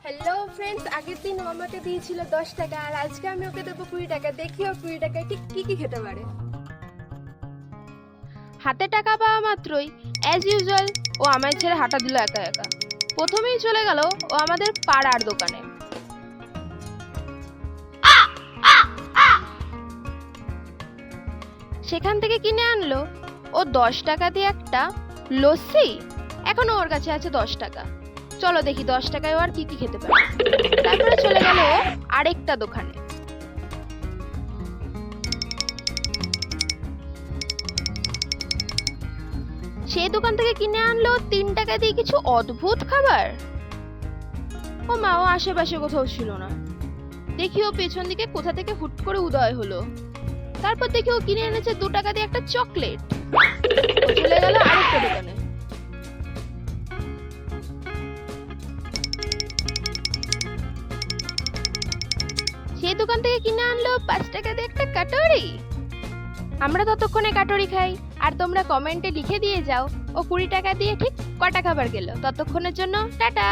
Hello friends, আগের দিন ও আমাকে দিয়েছিল 10 টাকা আর আজকে আমি ওকে দেবো 20 টাকা। দেখি ও 20 টাকায় ঠিক কি কি খেতে পারে। হাতে টাকা পাওয়া মাত্রই অ্যাজ ইউজুয়াল ও আমায় ছেড়ে হাঁটা দিল একা একা। প্রথমেই চলে গেল ও আমাদের পাড়ার দোকানে। সেখান থেকে কিনে আনলো ও 10 টাকা দিয়ে একটা লস্যি। এখনো ওর কাছে আছে 10 টাকা। চলো দেখি 10 টাকায় ও আর কি কি খেতে পারে। তারপরে চলে গেল ও আরেকটা দোকানে। সেই দোকান থেকে কিনে আনলো 3 টাকা দিয়ে কিছু অদ্ভুত খাবার। ও মা, ও আশেপাশে কোথাও ছিল না। দেখি ও পেছন দিকে কোথা থেকে হুট করে উদয় হলো। তারপর দেখি ও কিনে এনেছে 2 টাকা দিয়ে একটা চকলেট। ও চলে গেল আরেকটা দোকানে। সেই দোকান থেকে কিনে আনলো 5 টাকা দিয়ে একটা কাটরি। আমরা ততক্ষণে কাটরি খাই, আর তোমরা কমেন্টে লিখে দিয়ে যাও ও 20 টাকা দিয়ে ঠিক কটা খাবার গেল। ততক্ষণের জন্য টাটা।